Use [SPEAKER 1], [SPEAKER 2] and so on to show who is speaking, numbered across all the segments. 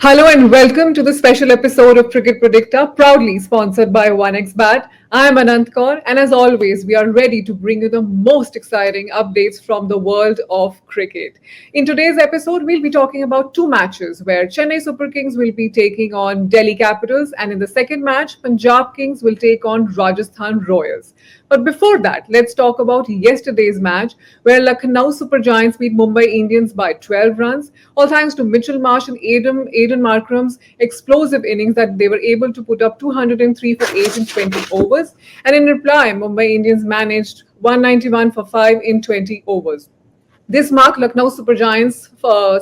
[SPEAKER 1] Hello and welcome to the special episode of Cricket Predicta, proudly sponsored by 1xBat. I am Anant Kaur, and as always, we are ready to bring you the most exciting updates from the world of cricket. In today's episode, we'll be talking about two matches where Chennai Super Kings will be taking on Delhi Capitals, and in the second match, Punjab Kings will take on Rajasthan Royals. But before that, let's talk about yesterday's match where Lucknow Super Giants beat Mumbai Indians by 12 runs, all thanks to Mitchell Marsh and Aiden Markram's explosive innings that they were able to put up 203 for 8 in 20 overs. And in reply, Mumbai Indians managed 191 for 5 in 20 overs. This marked Lucknow Super Giants'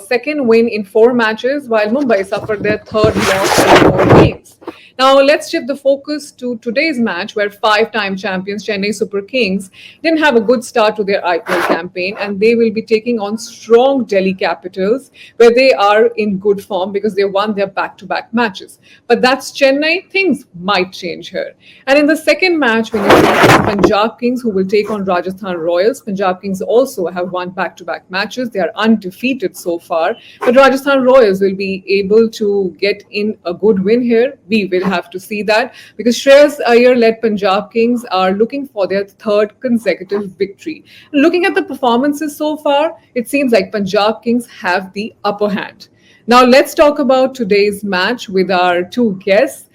[SPEAKER 1] second win in 4 matches, while Mumbai suffered their third loss in 4 games. Now, let's shift the focus to today's match, where five-time champions Chennai Super Kings didn't have a good start to their IPL campaign, and they will be taking on strong Delhi Capitals, where they are in good form because they won their back-to-back matches. But that's Chennai; things might change here. And in the second match, when you see Punjab Kings, who will take on Rajasthan Royals, Punjab Kings also have won back-to-back matches. They are undefeated so far, but Rajasthan Royals will be able to get in a good win here. We will have to see that because Shreyas Iyer-led Punjab Kings are looking for their third consecutive victory. Looking at the performances so far, it seems like Punjab Kings have the upper hand. Now let's talk about today's match with our two guests.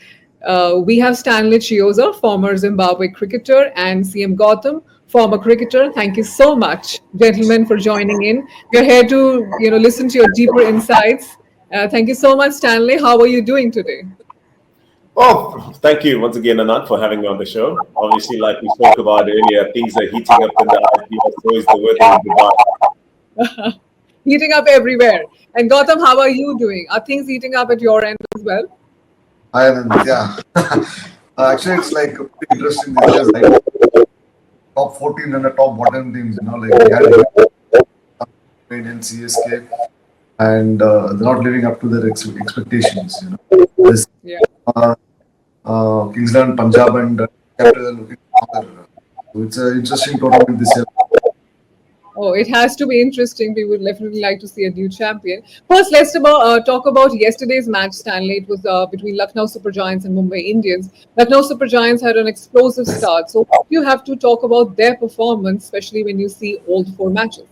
[SPEAKER 1] We have Stanley Chioza, former Zimbabwe cricketer, and CM Gautam, former cricketer. Thank you so much, gentlemen, for joining in. We're here to listen to your deeper insights. Thank you so much, Stanley. How are you doing today?
[SPEAKER 2] Oh, thank you once again, Anant, for having me on the show. Obviously, like we spoke about earlier, things are heating up in the IPL, so is the weather in Dubai.
[SPEAKER 1] Heating up everywhere. And Gautam, how are you doing? Are things heating up at your end as well?
[SPEAKER 3] Hi, Anand. Yeah. Actually, it's like pretty interesting this year. Like top 14 and the top bottom teams, like we had in CSK, and they're not living up to their expectations. This,
[SPEAKER 1] Yeah.
[SPEAKER 3] Kingsland, Punjab, and Capital are looking for. So it's an interesting tournament this year.
[SPEAKER 1] Oh, it has to be interesting. We would definitely like to see a new champion. First, let's talk about yesterday's match, Stanley. It was between Lucknow Super Giants and Mumbai Indians. Lucknow Super Giants had an explosive start. So you have to talk about their performance, especially when you see all the 4 matches.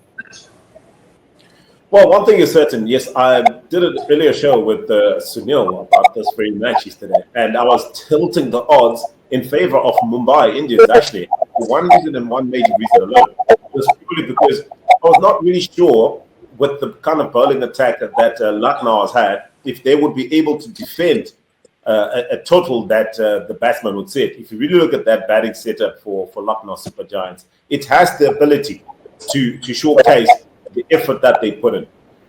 [SPEAKER 2] Well, one thing is certain. Yes, I did an earlier show with Sunil about this very match yesterday, and I was tilting the odds in favor of Mumbai Indians, actually, for one reason and one major reason alone. It was purely because I was not really sure with the kind of bowling attack that Lucknow has had, if they would be able to defend a total that the batsman would set. If you really look at that batting setup for Lucknow Super Giants, it has the ability to showcase the effort that they put in.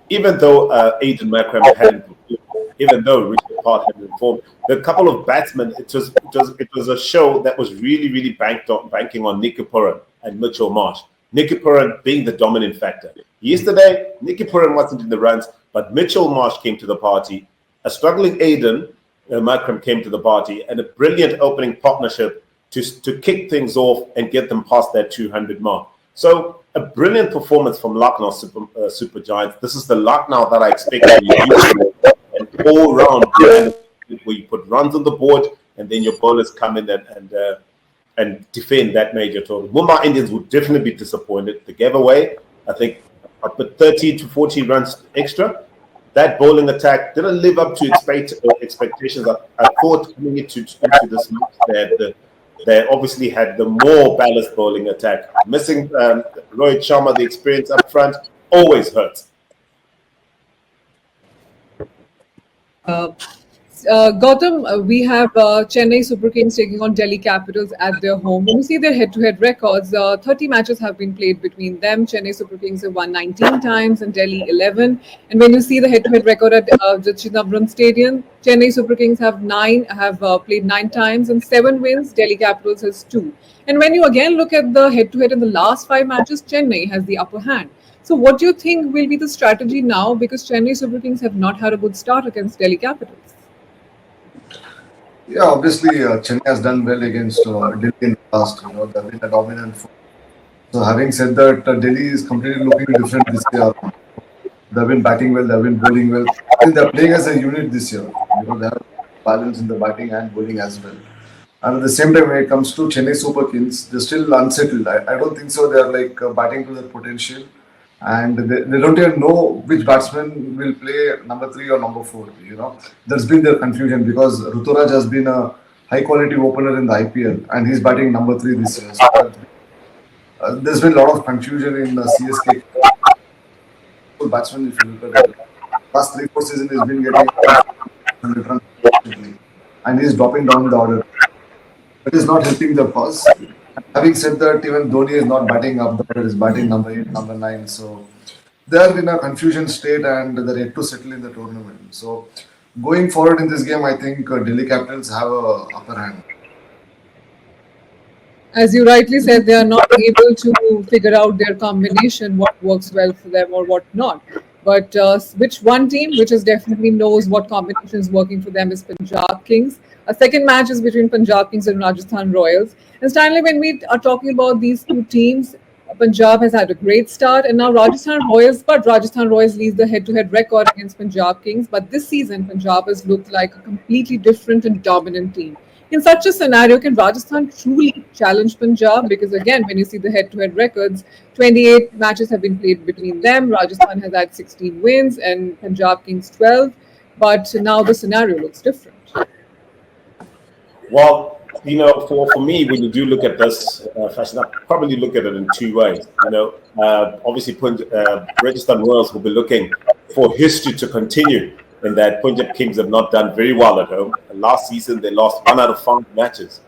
[SPEAKER 2] Even though Aiden Markram hadn't performed, even though Richard Park hadn't performed, the couple of batsmen, it was a show that was really banking on Nicky Puran and Mitchell Marsh. Nicky Puran being the dominant factor. Yesterday, Nicky Puran wasn't in the runs, but Mitchell Marsh came to the party. A struggling Aiden Markram came to the party, and a brilliant opening partnership to kick things off and get them past that 200 mark. So a brilliant performance from Lucknow Super Giants. This is the Lucknow that I expected. An all-round brand where you put runs on the board and then your bowlers come in and defend that major total. Mumbai Indians would definitely be disappointed. They gave away, I think, up to 30 to 40 runs extra. That bowling attack didn't live up to expectations. I thought coming into this match that they obviously had the more balanced bowling attack. Missing Rohit Sharma, the experience up front, always hurts.
[SPEAKER 1] Gautam, we have Chennai Super Kings taking on Delhi Capitals at their home. When you see their head-to-head records, 30 matches have been played between them. Chennai Super Kings have won 19 times and Delhi 11. And when you see the head-to-head record at the Chidambaram Stadium, Chennai Super Kings have played 9 times and 7 wins. Delhi Capitals has 2. And when you again look at the head-to-head in the last 5 matches, Chennai has the upper hand. So what do you think will be the strategy now? Because Chennai Super Kings have not had a good start against Delhi Capitals.
[SPEAKER 3] Yeah, obviously, Chennai has done well against Delhi in the past. They've been a dominant force. So, having said that, Delhi is completely looking different this year. They've been batting well, they've been bowling well. I think they're playing as a unit this year. They have balance in the batting and bowling as well. And at the same time, when it comes to Chennai Super Kings, they're still unsettled. I don't think so. They're like batting to their potential, and they don't even know which batsman will play number three or number four. There's been their confusion because Ruturaj has been a high quality opener in the IPL, and he's batting number three this year. So there's been a lot of confusion in the CSK batsman. If you look at it, last 3 4 seasons, he's been getting 100 runs, and he's dropping down the order. It is not helping the cause. Having said that, even Dhoni is not batting up, the order is batting number 8, number 9. So they are in a confusion state and they're yet to settle in the tournament. So going forward in this game, I think Delhi Capitals have a upper hand.
[SPEAKER 1] As you rightly said, they are not able to figure out their combination, what works well for them or what not. But which one team, which is definitely knows what combination is working for them, is Punjab Kings. A second match is between Punjab Kings and Rajasthan Royals. And Stanley, when we are talking about these two teams, Punjab has had a great start, and now Rajasthan Royals. But Rajasthan Royals leads the head-to-head record against Punjab Kings. But this season, Punjab has looked like a completely different and dominant team. In such a scenario, can Rajasthan truly challenge Punjab? Because again, when you see the head-to-head records, 28 matches have been played between them. Rajasthan has had 16 wins and Punjab Kings 12. But now the scenario looks different.
[SPEAKER 2] Well, for me, when you do look at this fashion, I probably look at it in two ways. Obviously, Rajasthan Royals will be looking for history to continue, in that Punjab Kings have not done very well at home. And last season, they lost 1 out of 5 matches.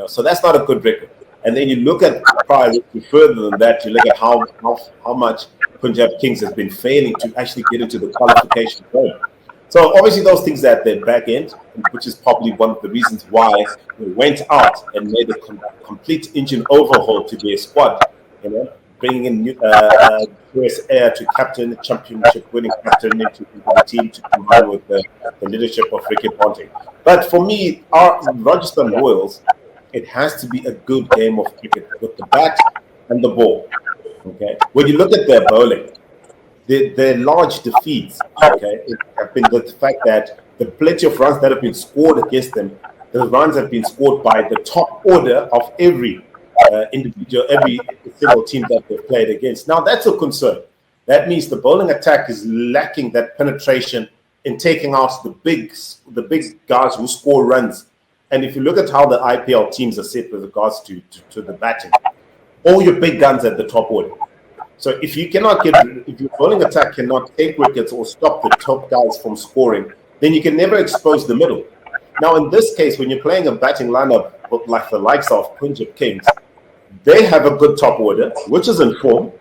[SPEAKER 2] So that's not a good record. And then you look at prior further than that, you look at how much Punjab Kings has been failing to actually get into the qualification zone. So obviously those things at their back end, which is probably one of the reasons why they went out and made a complete engine overhaul to their squad. Bringing in US Air to captain, championship winning captain into the team to combine with the leadership of Ricky Ponting. But for me, our Rajasthan Royals, it has to be a good game of cricket with the bat and the ball. Okay, when you look at their bowling, their large defeats, okay, have been the fact that the plenty of runs that have been scored against them, the runs have been scored by the top order of every individual, every single team that they've played against. Now that's a concern. That means the bowling attack is lacking that penetration in taking out the big guys who score runs. And if you look at how the IPL teams are set with regards to the batting, all your big guns at the top order. So if your bowling attack cannot take wickets or stop the top guys from scoring, then you can never expose the middle. Now, in this case, when you're playing a batting lineup like the likes of Punjab Kings, they have a good top order, which is in form.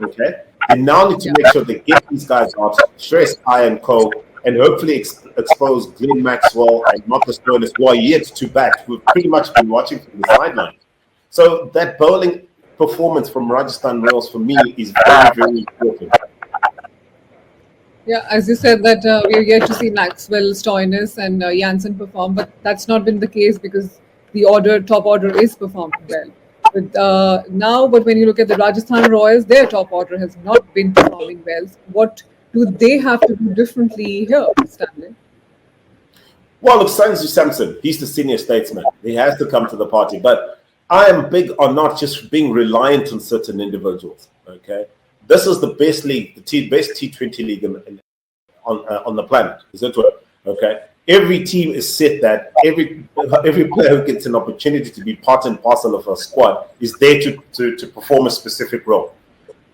[SPEAKER 2] Okay, they now need to make sure they get these guys out, stress Iron Co, and hopefully expose Glenn Maxwell and Marcus Stoinis, who are yet to bat, who've pretty much been watching from the sideline. So that bowling performance from Rajasthan Royals for me is very, very important.
[SPEAKER 1] Yeah, as you said that we're yet to see Maxwell, Stoinis and Janssen perform, but that's not been the case because the top order is performing well. But when you look at the Rajasthan Royals, their top order has not been performing well. So what do they have to do differently here, Stanley?
[SPEAKER 2] Well, look, Sanju Samson, he's the senior statesman. He has to come to the party. But I am big on not just being reliant on certain individuals. Okay, this is the best league, best T20 league on the planet. Is that right? Okay, every team is set that every player who gets an opportunity to be part and parcel of a squad is there to perform a specific role.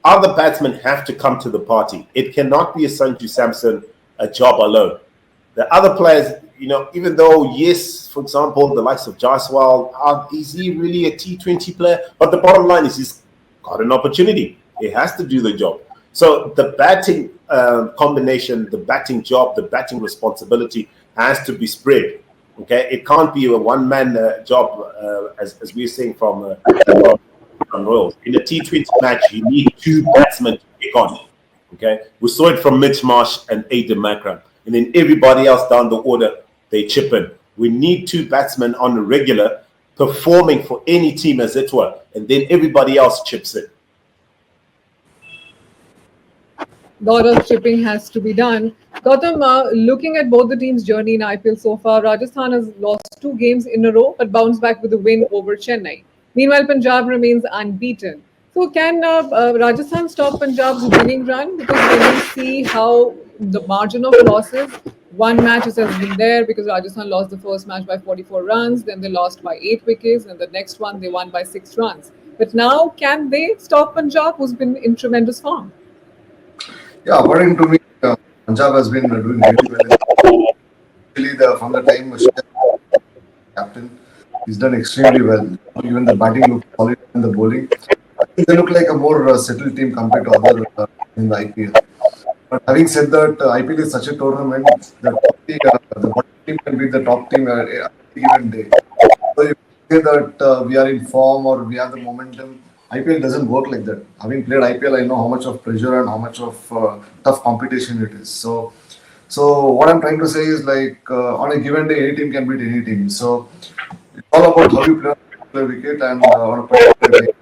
[SPEAKER 2] Other batsmen have to come to the party. It cannot be a Sanju Samson a job alone. The other players, even though, yes, for example, the likes of Jaiswal, is he really a T20 player? But the bottom line is he's got an opportunity. He has to do the job. So the batting combination, the batting job, the batting responsibility has to be spread. Okay, it can't be a one-man job, as we're saying from Royals. In a T20 match, you need 2 batsmen to pick on. Okay, we saw it from Mitch Marsh and Aiden Makram. And then everybody else down the order, they chip in. We need 2 batsmen on the regular performing for any team as it were. And then everybody else chips in.
[SPEAKER 1] Lot of chipping has to be done. Gautam, looking at both the teams' journey in IPL so far, Rajasthan has lost two games in a row but bounced back with a win over Chennai. Meanwhile, Punjab remains unbeaten. So, can Rajasthan stop Punjab's winning run? Because when you see how the margin of losses, one match has been there because Rajasthan lost the first match by 44 runs, then they lost by 8 wickets, and the next one they won by 6 runs. But now, can they stop Punjab, who's been in tremendous form?
[SPEAKER 3] Yeah, according to me, Punjab has been doing really well. Really, from the time captain, he's done extremely well. Even the batting looks solid and the bowling. I think they look like a more settled team compared to other in the IPL. But having said that, IPL is such a tournament that the bottom team can beat the top team any given day. So you say that we are in form or we have the momentum. IPL doesn't work like that. Having played IPL, I know how much of pressure and how much of tough competition it is. So what I'm trying to say is like on a given day, any team can beat any team. So it's all about how you play on a particular wicket and on a particular day,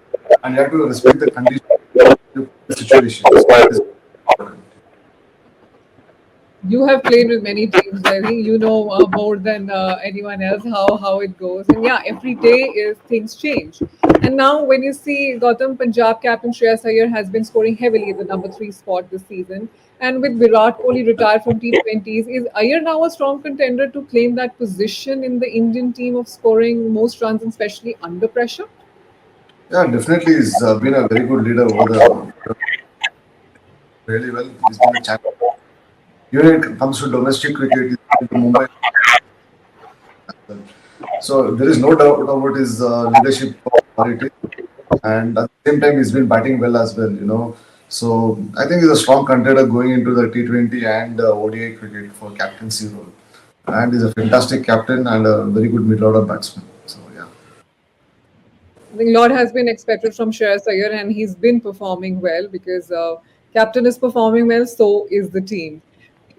[SPEAKER 3] and you have to respect the conditions, the situation. So that is important.
[SPEAKER 1] You have played with many teams. I think you know more than anyone else how it goes. And yeah, every day is things change. And now when you see Gautam, Punjab captain Shreyas Iyer has been scoring heavily at the number 3 spot this season. And with Virat Kohli retired from T20s, is Iyer now a strong contender to claim that position in the Indian team of scoring most runs, and especially under pressure?
[SPEAKER 3] Yeah, definitely, he's been a very good leader over the really well. He's been a champion. Even when it comes to domestic cricket, he's been the Mumbai. So there is no doubt about his leadership quality, and at the same time, he's been batting well as well. So I think he's a strong contender going into the T20 and ODI cricket for captaincy role, and he's a fantastic captain and a very good mid-order batsman. So yeah.
[SPEAKER 1] I think a lot has been expected from Shreyas Iyer, and he's been performing well because captain is performing well, so is the team.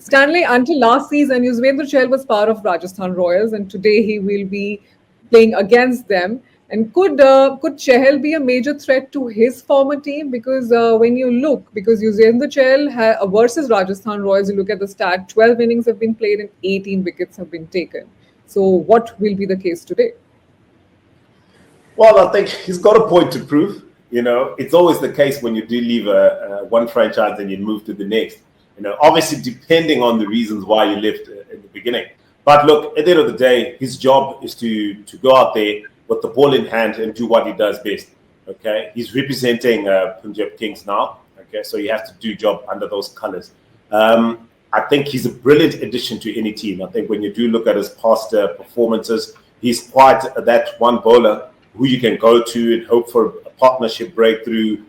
[SPEAKER 1] Stanley, until last season, Yuzvendra Chahal was part of Rajasthan Royals, and today he will be playing against them. And could Chahal be a major threat to his former team? Because when you look, because Yuzvendra Chahal versus Rajasthan Royals, you look at the stat: 12 innings have been played and 18 wickets have been taken. So, what will be the case today?
[SPEAKER 2] Well, I think he's got a point to prove. It's always the case when you do leave one franchise and you move to the next. Obviously depending on the reasons why you left in the beginning. But look, at the end of the day, his job is to go out there with the ball in hand and do what he does best. Okay, he's representing Punjab Kings now. Okay, so he has to do job under those colours. I think he's a brilliant addition to any team. I think when you do look at his past performances, he's quite that one bowler who you can go to and hope for a partnership breakthrough.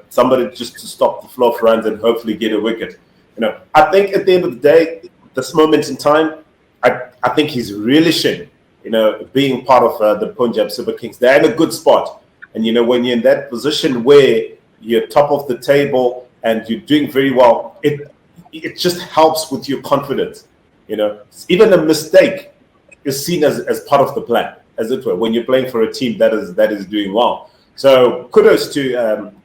[SPEAKER 2] Somebody just to stop the flow of runs and hopefully get a wicket. I think at the end of the day, this moment in time, I think he's relishing, being part of the Punjab Super Kings. They're in a good spot. And, when you're in that position where you're top of the table and you're doing very well, it just helps with your confidence. Even a mistake is seen as part of the plan, as it were, when you're playing for a team that is doing well. So kudos to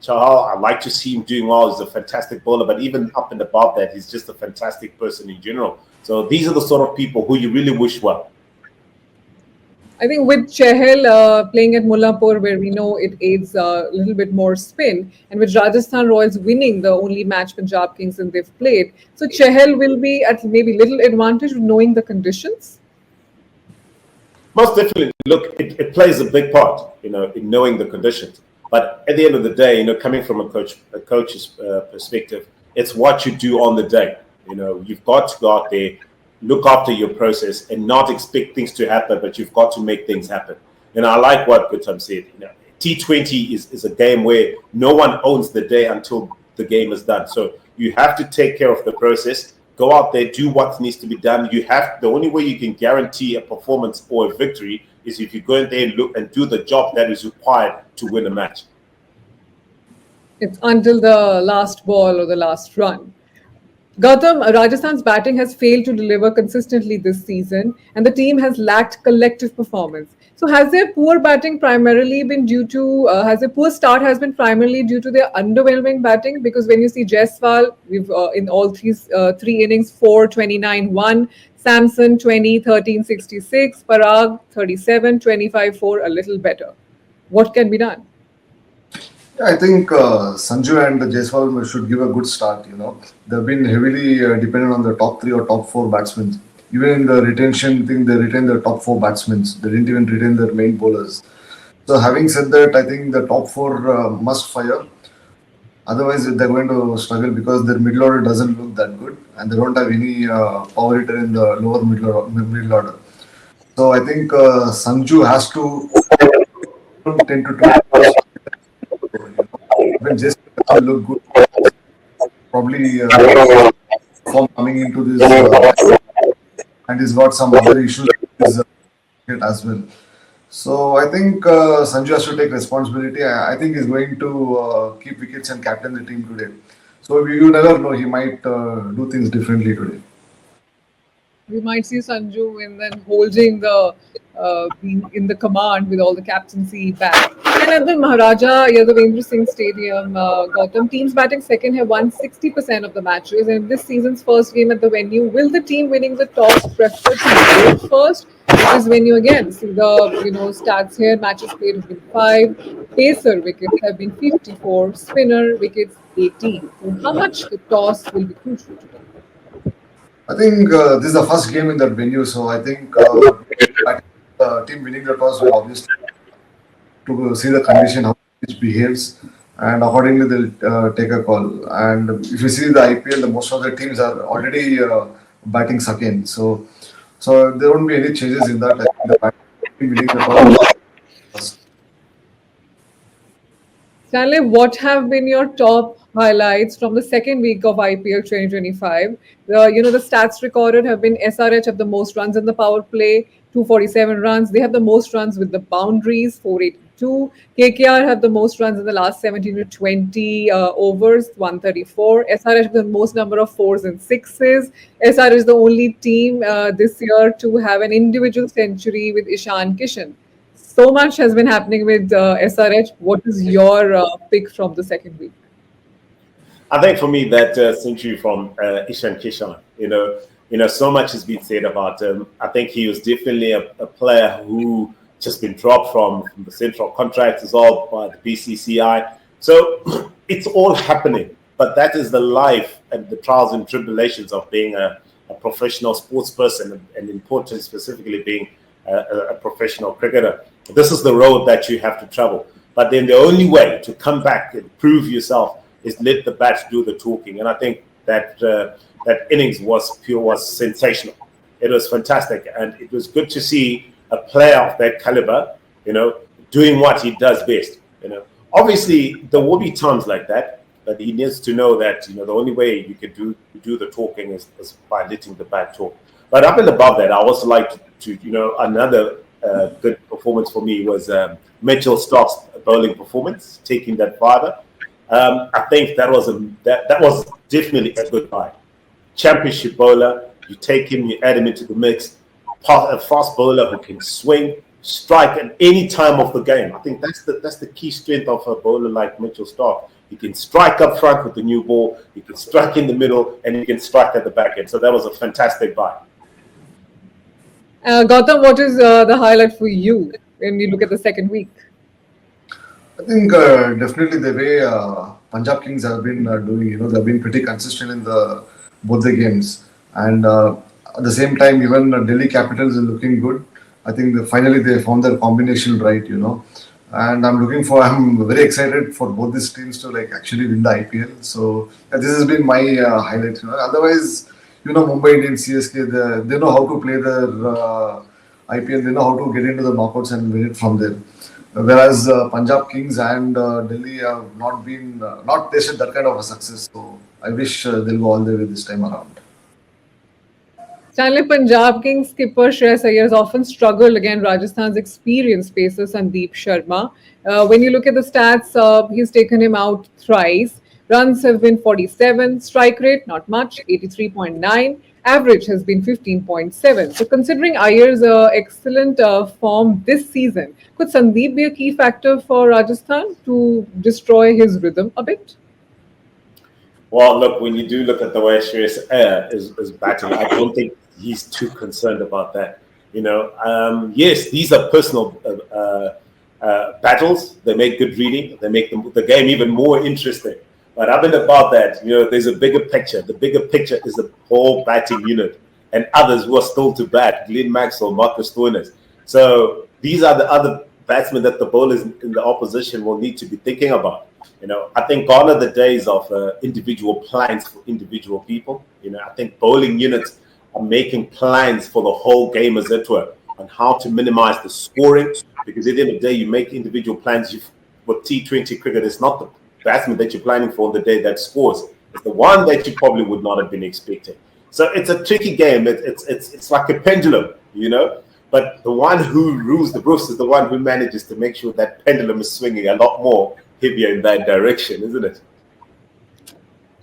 [SPEAKER 2] Chahal. I like to see him doing well. He's a fantastic bowler, but even up and above that, he's just a fantastic person in general. So these are the sort of people who you really wish well.
[SPEAKER 1] I think with Chahal playing at Mullapur, where we know it aids a little bit more spin, and with Rajasthan Royals winning the only match Punjab Kings and they've played, so Chahal will be at maybe little advantage knowing the conditions.
[SPEAKER 2] Most definitely, look, it plays a big part, in knowing the conditions. But at the end of the day, coming from a coach's perspective, it's what you do on the day. You've got to go out there, look after your process, and not expect things to happen, but you've got to make things happen. And I like what Gutam said. T20 is a game where no one owns the day until the game is done. So you have to take care of the process. Go out there, do what needs to be done. The only way you can guarantee a performance or a victory is if you go in there and look and do the job that is required to win a match.
[SPEAKER 1] It's until the last ball or the last run. Gautam, Rajasthan's batting has failed to deliver consistently this season, and the team has lacked collective performance. So, has their poor batting primarily been due to, has their poor start has been primarily due to their underwhelming batting? Because when you see Jaiswal, we've in all three innings, 4, 29, 1, Samson 20, 13, 66, Parag 37, 25, 4, a little better. What can be done?
[SPEAKER 3] Yeah, I think Sanju and Jaiswal should give a good start. They've been heavily dependent on the top three or top four batsmen. Even in the retention thing, they retained their top four batsmen. They didn't even retain their main bowlers. So, having said that, I think the top four must fire. Otherwise, they're going to struggle because their middle order doesn't look that good, and they don't have any power hitter in the lower middle order. So, I think Sanju has to tend to do when just doesn't look good. Probably form coming into this, and he's got some other issues with his cricket as well. So I think Sanju has to take responsibility. I think he's going to keep wickets and captain the team today. So you never know, he might do things differently today.
[SPEAKER 1] We might see Sanju and then holding the being in the command with all the captaincy back. And at the Maharaja Yadavendra Singh Stadium, Gautam, teams batting second have won 60% of the matches. And this season's first game at the venue, will the team winning the toss prefer to bowl first? Because when you again see the stats here, matches played have been 5, pacer wickets have been 54, spinner wickets 18. So how much the toss will be crucial today?
[SPEAKER 3] I think this is the first game in that venue, so I think the team winning the toss will obviously to see the condition, how it behaves, and accordingly they'll take a call. And if you see the IPL, most of the teams are already batting second, so there won't be any changes in that. I think the batting winning the toss.
[SPEAKER 1] Stanley, what have been your top highlights from the second week of IPL 2025? The stats recorded have been SRH have the most runs in the power play, 247 runs. They have the most runs with the boundaries, 482. KKR have the most runs in the last 17 to 20 overs, 134. SRH have the most number of fours and sixes. SRH is the only team this year to have an individual century with Ishan Kishan. So much has been happening with SRH. What is your pick from the second week?
[SPEAKER 2] I think for me that century from Ishan Kishan, so much has been said about him. I think he was definitely a player who just been dropped from the central contract as well by the BCCI. So it's all happening, but that is the life and the trials and tribulations of being a professional sports person, and important specifically being a professional cricketer. This is the road that you have to travel. But then the only way to come back and prove yourself is let the bats do the talking. And I think that that innings was sensational. It was fantastic, and it was good to see a player of that caliber, doing what he does best. Obviously there will be times like that, but he needs to know that the only way you can do the talking is by letting the bat talk. But up and above that, I also like to another good performance for me was Mitchell Stark's bowling performance, taking that fiver. I think that was definitely a good buy. Championship bowler, you take him, you add him into the mix. A fast bowler who can swing, strike at any time of the game. I think that's the key strength of a bowler like Mitchell Stark. He can strike up front with the new ball, he can strike in the middle, and he can strike at the back end. So that was a fantastic buy.
[SPEAKER 1] Gautam, what is the highlight for you when you look at the second week?
[SPEAKER 3] I think definitely the way Punjab Kings have been doing, they've been pretty consistent in both the games, and at the same time, even Delhi Capitals is looking good. I think finally they found their combination right, and I'm very excited for both these teams to actually win the IPL. So this has been my highlight. Otherwise, Mumbai Indians, CSK, they know how to play their IPL. They know how to get into the knockouts and win it from there. Whereas Punjab Kings and Delhi have not tasted that kind of a success. So I wish they'll go all the way this time around.
[SPEAKER 1] Stanley, Punjab Kings skipper Shreyas Iyer has often struggled against Rajasthan's experienced pacer Sandeep Sharma. When you look at the stats, he's taken him out thrice. Runs have been 47, strike rate not much, 83.9. Average has been 15.7. So, considering Iyer's excellent form this season, could Sandeep be a key factor for Rajasthan to destroy his rhythm a bit?
[SPEAKER 2] Well, look, when you do look at the way Shreyas Iyer is batting, I don't think he's too concerned about that. Yes, these are personal battles. They make good reading. They make the game even more interesting. But up and about that, there's a bigger picture. The bigger picture is the whole batting unit and others who are still to bat, Glenn Maxwell, Marcus Stoinis. So these are the other batsmen that the bowlers in the opposition will need to be thinking about. I think gone are the days of individual plans for individual people. I think bowling units are making plans for the whole game, as it were, on how to minimize the scoring. Because at the end of the day, you make individual plans for T20 cricket. It's not the batsman that you're planning for on the day that scores. It's the one that you probably would not have been expecting. So it's a tricky game. It's like a pendulum. But the one who rules the roost is the one who manages to make sure that pendulum is swinging a lot more heavier in that direction, isn't it?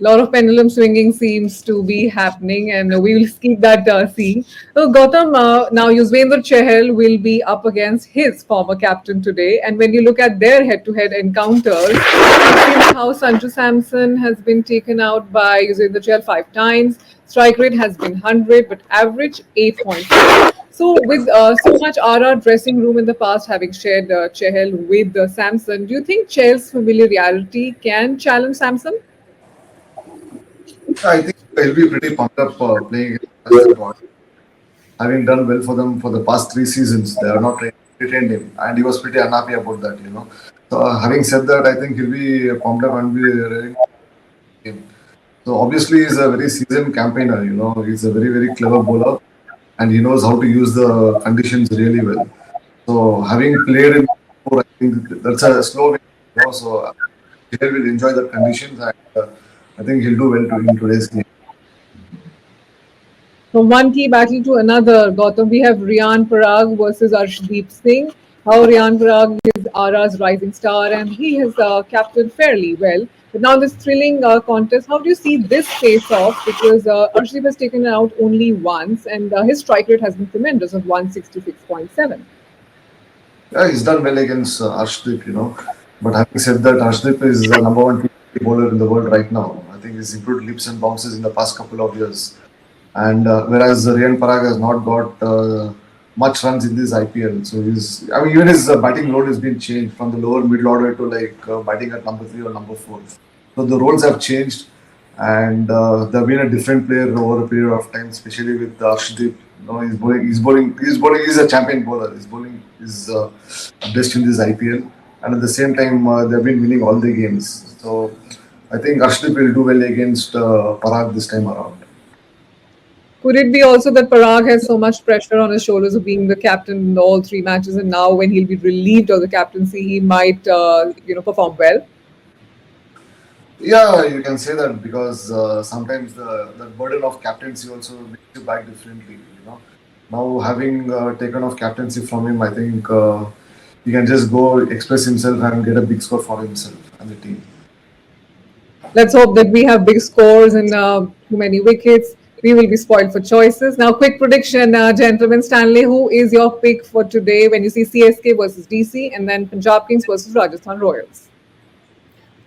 [SPEAKER 1] A lot of pendulum swinging seems to be happening, and we will keep that seeing. So, Gautam, now Yuzvendra Chahal will be up against his former captain today, and when you look at their head-to-head encounters, you've seen how Sanju Samson has been taken out by Yuzvendra Chahal 5 times. Strike rate has been 100, but average 8.4. So, with so much RR dressing room in the past having shared Chahal with Samson, do you think Chahal's familiarity can challenge Samson?
[SPEAKER 3] I think he'll be pretty pumped up playing against that boy. Having done well for them for the past 3 seasons, they are not retained him, and he was pretty unhappy about that. So, having said that, I think he'll be pumped up and be ready for him. So, obviously, he's a very seasoned campaigner. He's a very, very clever bowler, and he knows how to use the conditions really well. So, having played in, I think that's a slow way. So, he will enjoy the conditions, and I think he'll do well in today's game.
[SPEAKER 1] From one key battle to another, Gautam, we have Rian Parag versus Arshdeep Singh. How Rian Parag is Ara's rising star and he has captained fairly well. But now this thrilling contest, how do you see this face off? Because Arshdeep has taken it out only once and his strike rate has been tremendous of 166.7.
[SPEAKER 3] Yeah, he's done well against Arshdeep. But having said that, Arshdeep is the number one T20 bowler in the world right now. I think he's improved leaps and bounces in the past couple of years. And whereas Rian Parag has not got much runs in this IPL, so even his batting load has been changed from the lower middle order to batting at number 3 or number 4. So the roles have changed, and they've been a different player over a period of time, especially with Arshdeep. He's a champion bowler. His bowling is best in this IPL, and at the same time, they've been winning all the games. So I think Arshdeep will do well against Parag this time around.
[SPEAKER 1] Could it be also that Parag has so much pressure on his shoulders of being the captain in all 3 matches, and now when he'll be relieved of the captaincy, he might, perform well?
[SPEAKER 3] Yeah, you can say that because sometimes the burden of captaincy also makes you back differently. Now having taken off captaincy from him, I think he can just go express himself and get a big score for himself and the team.
[SPEAKER 1] Let's hope that we have big scores and too many wickets. We will be spoiled for choices. Now, quick prediction, gentlemen. Stanley, who is your pick for today when you see CSK versus DC and then Punjab Kings versus Rajasthan Royals?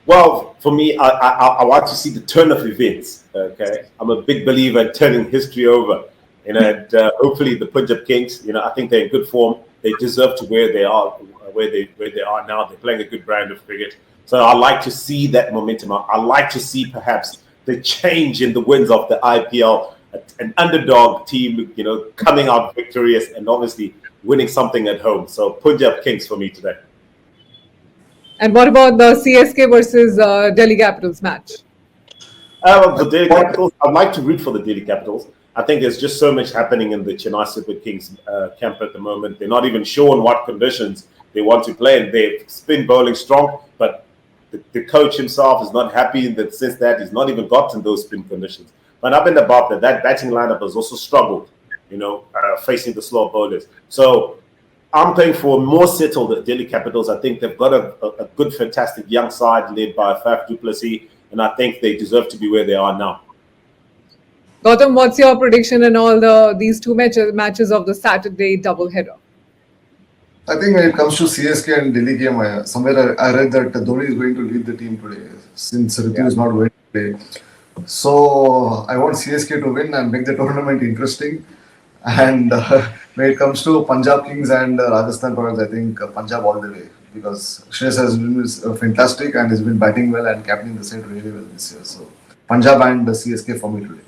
[SPEAKER 2] Well, for me, I want to see the turn of events. Okay, I'm a big believer in turning history over. And hopefully the Punjab Kings. I think they're in good form. They deserve to where they are, where they are now. They're playing a good brand of cricket. So I like to see that momentum. I like to see perhaps the change in the wins of the IPL, an underdog team, coming out victorious and obviously winning something at home. So Punjab Kings for me today.
[SPEAKER 1] And what about the CSK versus Delhi Capitals match?
[SPEAKER 2] The Delhi Capitals, I'd like to root for the Delhi Capitals. I think there's just so much happening in the Chennai Super Kings camp at the moment. They're not even sure on what conditions they want to play, and they're spin bowling strong, but the coach himself is not happy in the sense that he's not even gotten those spin conditions. But up and above that batting lineup has also struggled, facing the slow bowlers. So I'm playing for more settled Delhi Capitals. I think they've got a good, fantastic young side led by Faf du Plessis. and I think they deserve to be where they are now.
[SPEAKER 1] Gautam, what's your prediction in all these two matches of the Saturday doubleheader?
[SPEAKER 3] I think when it comes to CSK and Delhi game, somewhere I read that Dhoni is going to lead the team today since Ritu is not going to play. So I want CSK to win and make the tournament interesting. And when it comes to Punjab Kings and Rajasthan Royals, I think Punjab all the way because Shreyas has been fantastic and has been batting well and captaining the side really well this year. So Punjab and CSK for me today.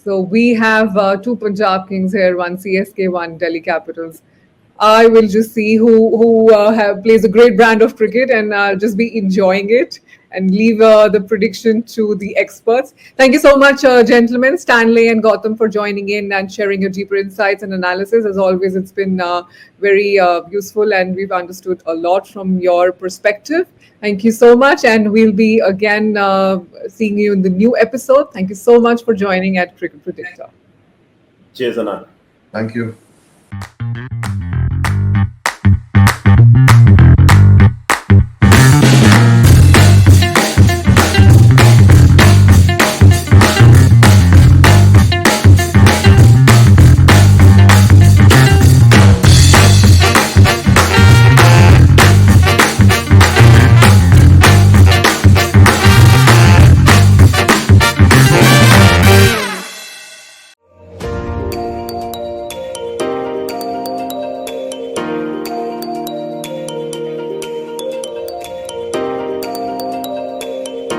[SPEAKER 1] So we have two Punjab Kings here, one CSK, one Delhi Capitals. I will just see who plays a great brand of cricket, and I'll just be enjoying it and leave the prediction to the experts. Thank you so much, gentlemen, Stanley and Gautam, for joining in and sharing your deeper insights and analysis. As always, it's been very useful, and we've understood a lot from your perspective. Thank you so much, and we'll be again seeing you in the new episode. Thank you so much for joining at Cricket Predicta.
[SPEAKER 2] Cheers, Anand.
[SPEAKER 3] Thank you.